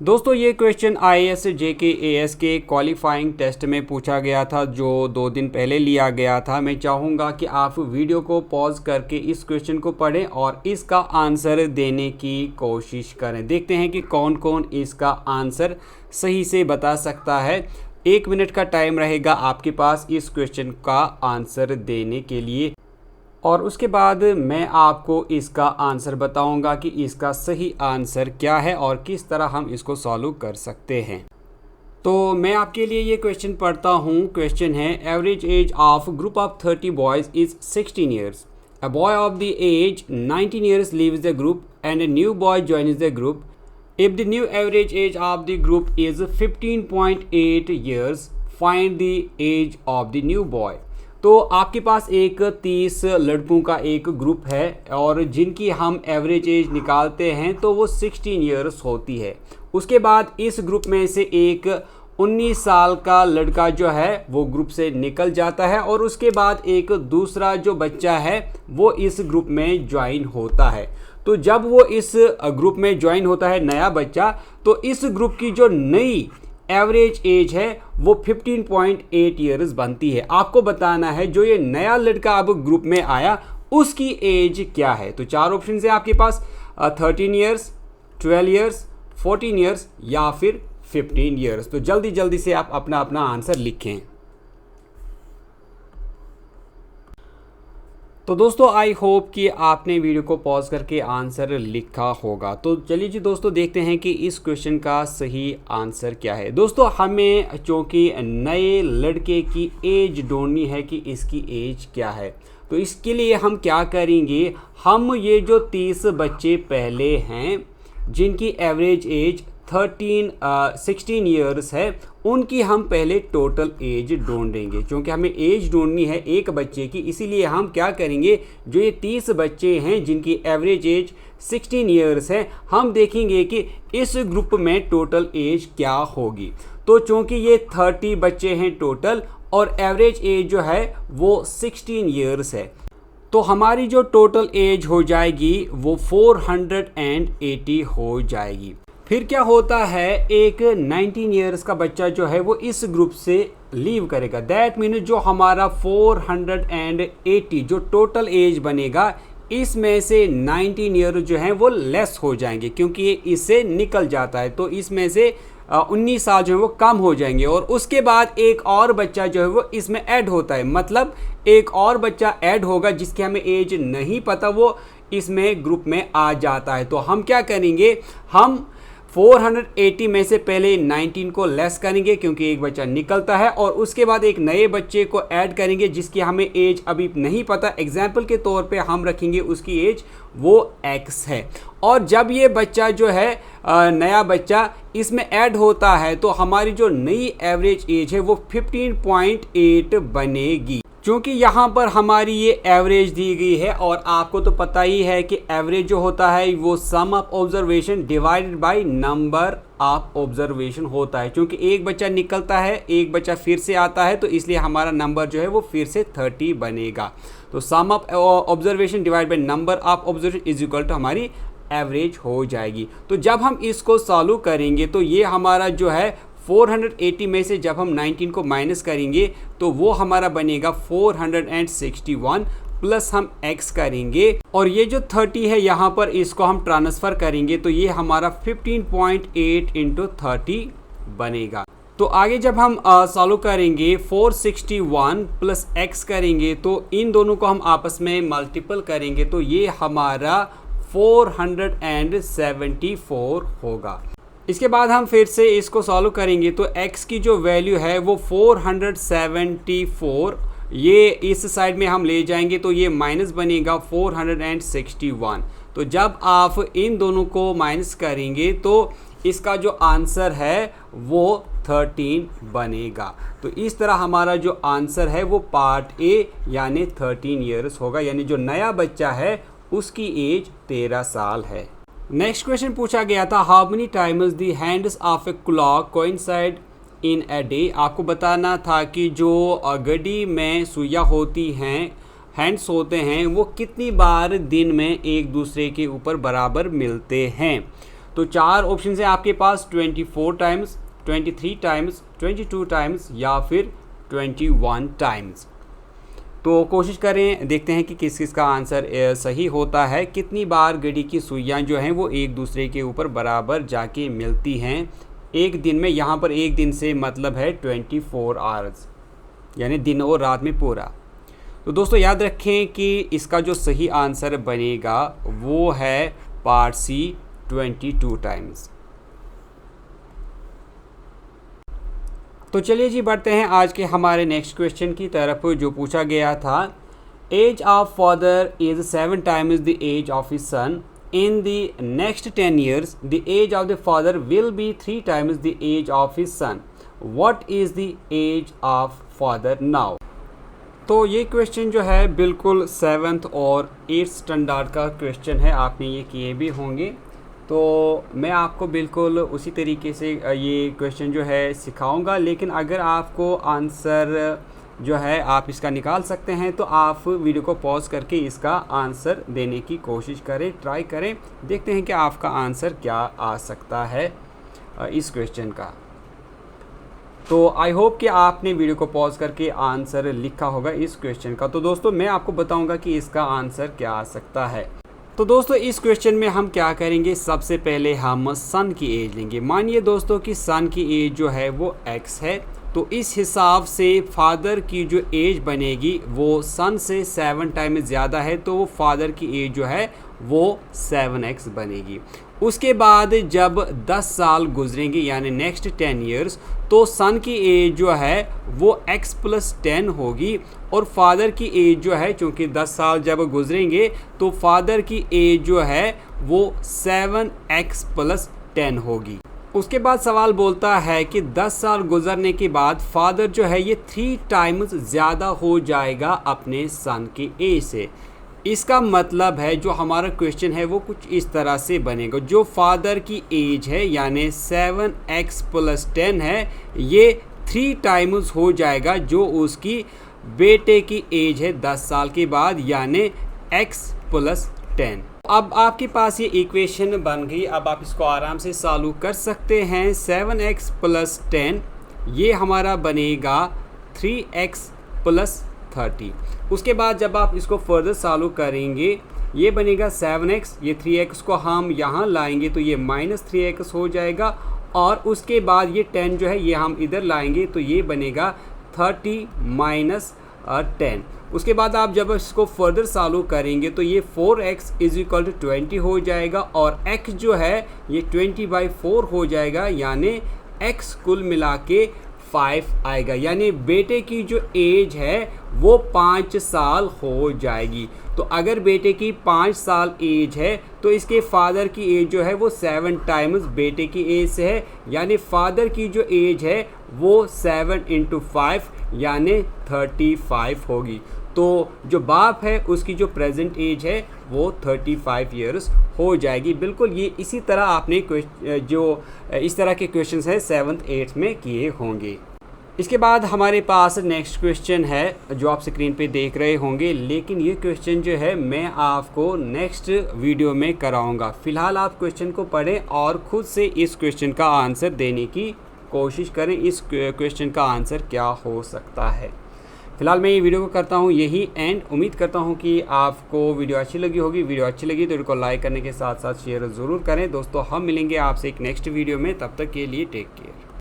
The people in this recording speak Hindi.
दोस्तों ये क्वेश्चन आईएएस जेके एएस के क्वालिफाइंग टेस्ट में पूछा गया था जो 2 दिन पहले लिया गया था। मैं चाहूँगा कि आप वीडियो को पॉज करके इस क्वेश्चन को पढ़ें और इसका आंसर देने की कोशिश करें। देखते हैं कि कौन कौन इसका आंसर सही से बता सकता है। 1 मिनट का टाइम रहेगा आपके पास इस क्वेश्चन का आंसर देने के लिए और उसके बाद मैं आपको इसका आंसर बताऊंगा कि इसका सही आंसर क्या है और किस तरह हम इसको सॉल्व कर सकते हैं। तो मैं आपके लिए ये क्वेश्चन पढ़ता हूँ। क्वेश्चन है average age of group of 30 boys is 16 years. A boy of the age 19 years leaves the group and a new boy joins the group. If the new average age of the group is 15.8 years, find the age of the new boy. तो आपके पास एक 30 लड़कों का एक ग्रुप है और जिनकी हम एवरेज एज निकालते हैं तो वो 16 ईयर्स होती है। उसके बाद इस ग्रुप में से एक 19 साल का लड़का जो है वो ग्रुप से निकल जाता है और उसके बाद एक दूसरा जो बच्चा है वो इस ग्रुप में ज्वाइन होता है। तो जब वो इस ग्रुप में ज्वाइन होता है नया बच्चा, तो इस ग्रुप की जो नई एवरेज एज है वो 15.8 ईयर्स बनती है। आपको बताना है जो ये नया लड़का अब ग्रुप में आया उसकी एज क्या है। तो 4 ऑप्शन है आपके पास, 13 ईयर्स, 12 ईयर्स, 14 ईयर्स या फिर 15 ईयर्स। तो जल्दी जल्दी से आप अपना अपना आंसर लिखें। तो दोस्तों आई होप कि आपने वीडियो को पॉज करके आंसर लिखा होगा। तो चलिए जी दोस्तों देखते हैं कि इस क्वेश्चन का सही आंसर क्या है। दोस्तों हमें चूँकि नए लड़के की एज ढूंढनी है कि इसकी एज क्या है, तो इसके लिए हम क्या करेंगे, हम ये जो 30 बच्चे पहले हैं जिनकी एवरेज एज 16 ईयर्स है उनकी हम पहले टोटल एज ढूंढेंगे। क्योंकि हमें एज ढूंढनी है एक बच्चे की, इसीलिए हम क्या करेंगे, जो ये 30 बच्चे हैं जिनकी एवरेज एज 16 ईयर्स है, हम देखेंगे कि इस ग्रुप में टोटल एज क्या होगी। तो चूँकि ये 30 बच्चे हैं टोटल और एवरेज एज जो है वो 16 ईयर्स है, तो हमारी जो टोटल एज हो जाएगी वो 480 हो जाएगी। फिर क्या होता है, एक 19 ईयर्स का बच्चा जो है वो इस ग्रुप से लीव करेगा। दैट मीन जो हमारा 480 जो टोटल एज बनेगा, इसमें से 19 ईयर जो हैं वो लेस हो जाएंगे क्योंकि ये इससे निकल जाता है। तो इसमें से 19 साल जो है वो कम हो जाएंगे और उसके बाद एक और बच्चा जो है वो इसमें ऐड होता है। मतलब एक और बच्चा ऐड होगा जिसकी हमें एज नहीं पता, वो इसमें ग्रुप में आ जाता है। तो हम क्या करेंगे, हम 480 में से पहले 19 को लेस करेंगे क्योंकि एक बच्चा निकलता है और उसके बाद एक नए बच्चे को ऐड करेंगे जिसकी हमें एज अभी नहीं पता। एग्जाम्पल के तौर पे हम रखेंगे उसकी एज वो x है और जब ये बच्चा जो है नया बच्चा इसमें ऐड होता है तो हमारी जो नई एवरेज एज है वो 15.8 बनेगी। क्योंकि यहाँ पर हमारी ये एवरेज दी गई है और आपको तो पता ही है कि एवरेज जो होता है वो sum of observation divided by number of observation होता है। क्योंकि एक बच्चा निकलता है, एक बच्चा फिर से आता है, तो इसलिए हमारा नंबर जो है वो फिर से 30 बनेगा। तो sum of observation divide by number of observation is equal to हमारी एवरेज हो जाएगी। तो जब हम इसको सॉल्व करेंगे तो ये हमारा जो है 480 में से जब हम 19 को माइनस करेंगे तो वो हमारा बनेगा 461 प्लस हम x करेंगे और ये जो 30 है यहाँ पर इसको हम ट्रांसफ़र करेंगे तो ये हमारा 15.8 इंटू 30 बनेगा। तो आगे जब हम सॉल्व करेंगे 461 प्लस x करेंगे तो इन दोनों को हम आपस में मल्टीपल करेंगे तो ये हमारा 474 होगा। इसके बाद हम फिर से इसको सॉल्व करेंगे तो x की जो वैल्यू है वो 474, ये इस साइड में हम ले जाएंगे तो ये माइनस बनेगा 461। तो जब आप इन दोनों को माइनस करेंगे तो इसका जो आंसर है वो 13 बनेगा। तो इस तरह हमारा जो आंसर है वो पार्ट ए यानी 13 ईयर्स होगा, यानी जो नया बच्चा है उसकी एज 13 साल है। नेक्स्ट क्वेश्चन पूछा गया था, how many times the hands of a clock coincide in a day. आपको बताना था कि जो घड़ी में सुइयाँ होती हैं, हैंड्स होते हैं, वो कितनी बार दिन में एक दूसरे के ऊपर बराबर मिलते हैं। तो 4 ऑप्शन है आपके पास, 24 टाइम्स, 23 टाइम्स, 22 टाइम्स या फिर 21 टाइम्स। तो कोशिश करें, देखते हैं कि किस किस का आंसर सही होता है। कितनी बार घड़ी की सुइयाँ जो हैं वो एक दूसरे के ऊपर बराबर जाके मिलती हैं एक दिन में। यहाँ पर एक दिन से मतलब है 24 आवर्स, यानी दिन और रात में पूरा। तो दोस्तों याद रखें कि इसका जो सही आंसर बनेगा वो है पार्ट सी, 22 टाइम्स। तो चलिए जी बढ़ते हैं आज के हमारे नेक्स्ट क्वेश्चन की तरफ, जो पूछा गया था। Age of father is 7 times the age of his son. In the next 10 years the age of the father will be 3 times the age of his son. What is the age of father now. तो ये क्वेश्चन जो है बिल्कुल 7th और 8th स्टैंडर्ड का क्वेश्चन है, आपने ये किए भी होंगे। तो मैं आपको बिल्कुल उसी तरीके से ये क्वेश्चन जो है सिखाऊंगा, लेकिन अगर आपको आंसर जो है आप इसका निकाल सकते हैं तो आप वीडियो को पॉज करके इसका आंसर देने की कोशिश करें, ट्राई करें। देखते हैं कि आपका आंसर क्या आ सकता है इस क्वेश्चन का। तो आई होप कि आपने वीडियो को पॉज करके आंसर लिखा होगा इस क्वेश्चन का। तो दोस्तों मैं आपको बताऊंगा कि इसका आंसर क्या आ सकता है। तो दोस्तों इस क्वेश्चन में हम क्या करेंगे, सबसे पहले हम सन की एज लेंगे। मानिए दोस्तों कि सन की एज जो है वो x है, तो इस हिसाब से फादर की जो एज बनेगी वो सन से 7 टाइम ज़्यादा है, तो वो फादर की एज जो है वो 7x बनेगी। उसके बाद जब 10 साल गुजरेंगे यानी नेक्स्ट 10 years, तो सन की एज जो है वो x + 10 होगी और फादर की एज जो है, चूँकि 10 साल जब गुजरेंगे तो फादर की एज जो है वो 7x + 10 होगी। उसके बाद सवाल बोलता है कि 10 साल गुजरने के बाद फादर जो है ये 3 टाइम्स ज़्यादा हो जाएगा अपने सन की एज से। इसका मतलब है जो हमारा क्वेश्चन है वो कुछ इस तरह से बनेगा। जो फादर की एज है यानी 7x + 10 है, ये 3 टाइम्स हो जाएगा जो उसकी बेटे की एज है 10 साल के बाद, यानी x + 10। अब आपके पास ये इक्वेशन बन गई। अब आप इसको आराम से सॉल्व कर सकते हैं। 7x + 10 ये हमारा बनेगा 3x + 30। उसके बाद जब आप इसको फर्दर सॉल्व करेंगे ये बनेगा 7x, ये 3x को हम यहाँ लाएंगे तो ये -3x हो जाएगा, और उसके बाद ये 10 जो है ये हम इधर लाएंगे तो ये बनेगा 30 - 10। उसके बाद आप जब इसको फर्दर सॉल्व करेंगे तो ये 4x = 20 हो जाएगा, और x जो है ये 20/4 हो जाएगा, यानी x कुल मिला के 5 आएगा। यानी बेटे की जो एज है वो 5 साल हो जाएगी। तो अगर बेटे की 5 साल एज है तो इसके फादर की एज जो है वो 7 टाइम्स बेटे की एज से है, यानी फादर की जो एज है वो 7 × 5 यानी 35 होगी। तो जो बाप है उसकी जो प्रेजेंट एज है वो 35 ईयर्स हो जाएगी। बिल्कुल ये इसी तरह आपने जो इस तरह के क्वेश्चंस हैं 7th 8th में किए होंगे। इसके बाद हमारे पास नेक्स्ट क्वेश्चन है जो आप स्क्रीन पे देख रहे होंगे, लेकिन ये क्वेश्चन जो है मैं आपको नेक्स्ट वीडियो में कराऊंगा। फ़िलहाल आप क्वेश्चन को पढ़ें और ख़ुद से इस क्वेश्चन का आंसर देने की कोशिश करें। इस क्वेश्चन का आंसर क्या हो सकता है। फिलहाल मैं ये वीडियो को करता हूँ यही एंड। उम्मीद करता हूँ कि आपको वीडियो अच्छी लगी होगी। वीडियो अच्छी लगी तो वीडियो को लाइक करने के साथ साथ शेयर ज़रूर करें। दोस्तों हम मिलेंगे आपसे एक नेक्स्ट वीडियो में, तब तक के लिए टेक केयर।